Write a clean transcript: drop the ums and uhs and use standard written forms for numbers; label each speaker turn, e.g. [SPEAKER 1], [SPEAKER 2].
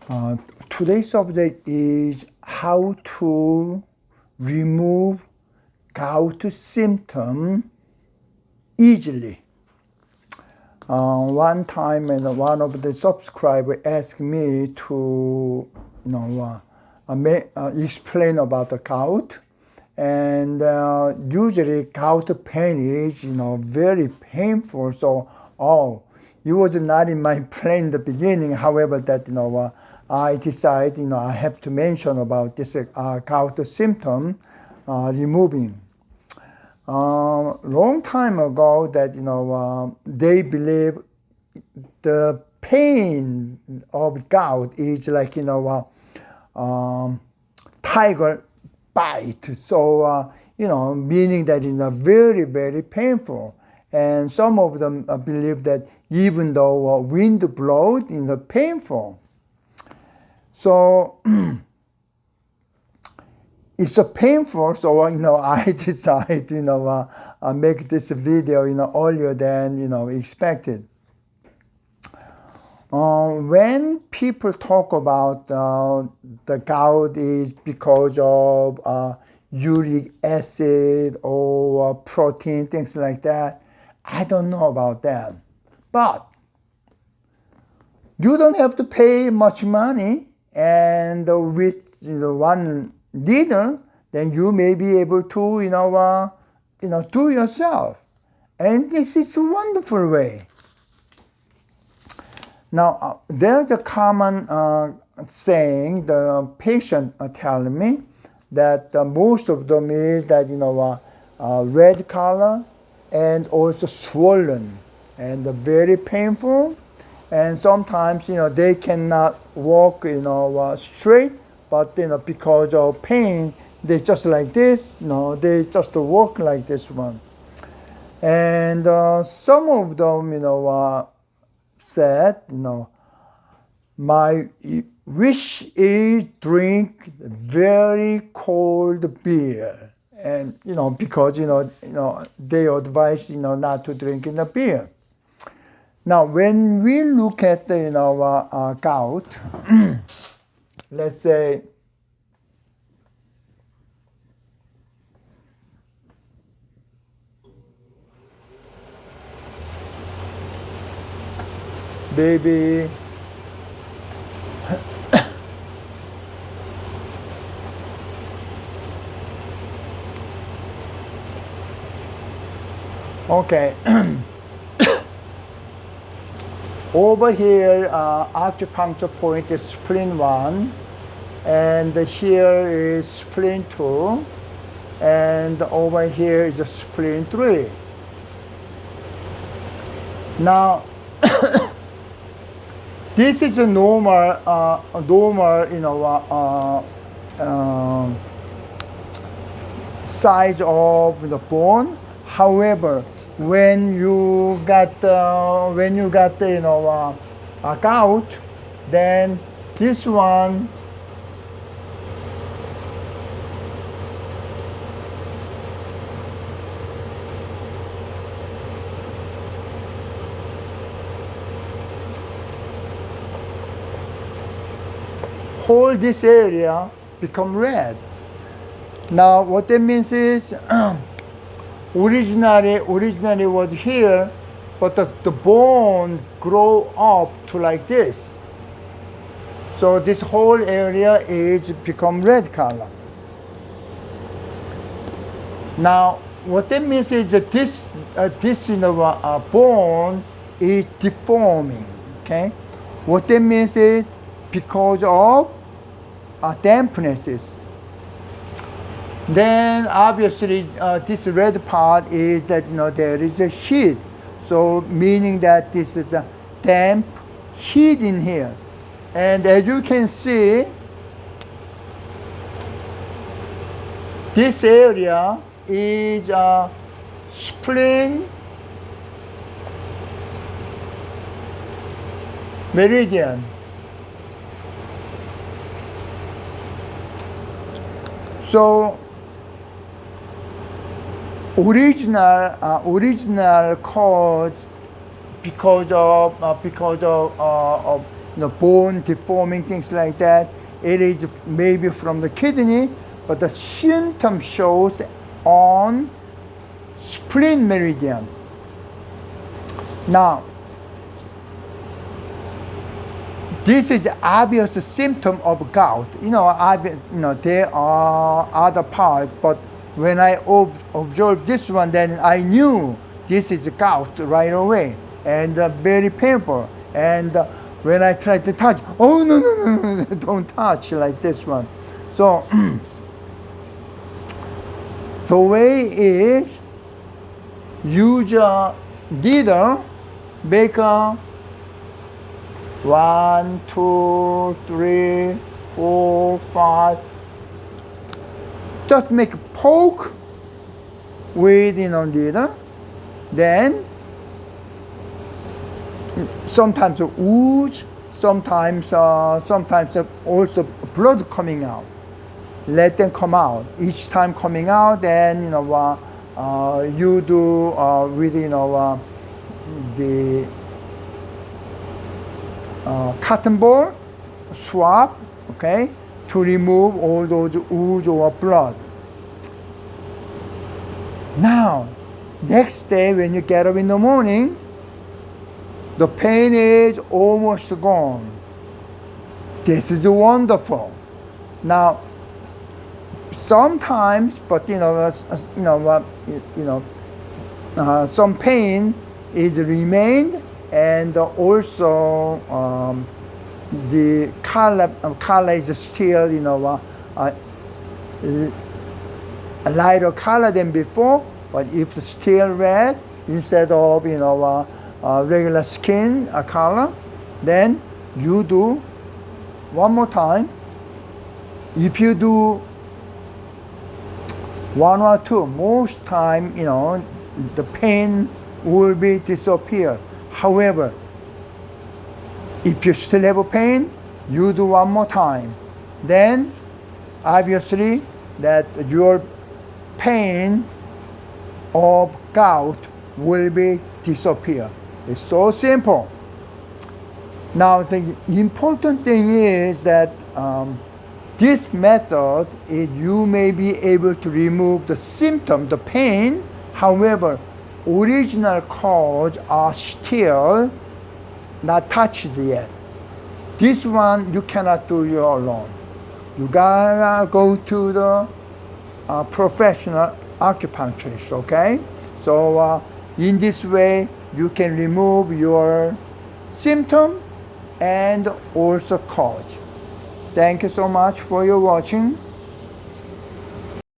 [SPEAKER 1] Uh, Today's subject is how to remove gout symptom easily. One time, one of the subscribers asked me to, explain about the gout, and usually gout pain is, very painful. So, it was not in my plan in the beginning. However, that I decided, I have to mention about this gout symptom removing. Long time ago that they believe the pain of gout is like tiger bite. So meaning that it's very, very painful. And some of them believe that even though wind blows, it's painful. So it's so painful, so I decided make this video earlier than expected. When people talk about the gout is because of uric acid or protein, things like that, I don't know about that. But you don't have to pay much money, and with one needle, then you may be able to do yourself, and this is a wonderful way. Now there's a common saying the patient telling me that most of them is that red color and also swollen and very painful. And sometimes, they cannot walk, straight, but, because of pain, they just like this, they just walk like this one. And some of them, said, my wish is drink very cold beer. And, because, they advise, not to drink in the beer. Now, when we look at the gout, let's say maybe okay. Over here, acupuncture point is spleen 1, and here is spleen 2, and over here is spleen 3. Now, this is a normal, size of the bone. However, when you got a gout, then this one whole this area become red. Now what that means is originally was here, but the bone grow up to like this. So this whole area is become red color. Now what that means is that this bone is deforming. Okay, what that means is because of dampnesses. Then obviously this red part is that there is a heat, so meaning that this is the damp heat in here. And as you can see, this area is spleen meridian. So original cause because of bone deforming, things like that. It is maybe from the kidney, but the symptom shows on spleen meridian. Now, this is the obvious symptom of gout. There are other parts, but when I observed this one, then I knew this is gout right away, and very painful. And when I tried to touch, oh no, don't touch like this one. So the way is use a needle, make a 1, 2, 3, 4, 5. Just make a poke with needle. Then sometimes ooze, sometimes also blood coming out. Let them come out. Each time coming out, then you do with the cotton ball swab, okay, to remove all those ooze or blood. Now, next day when you get up in the morning, the pain is almost gone. This is wonderful. Now, sometimes, but some pain is remained, and also the color is still a lighter color than before. But if it's still red instead of regular skin color, then you do one more time. If you do 1 or 2, most time the pain will be disappear. However, if you still have a pain, you do one more time. Then obviously that your pain of gout will be disappear. It's so simple. Now the important thing is that this method is you may be able to remove the symptom, the pain. However, original cause are still not touched yet. This one you cannot do it alone. You gotta go to the professional acupuncturist, okay? So in this way, you can remove your symptom and also cause. Thank you so much for your watching.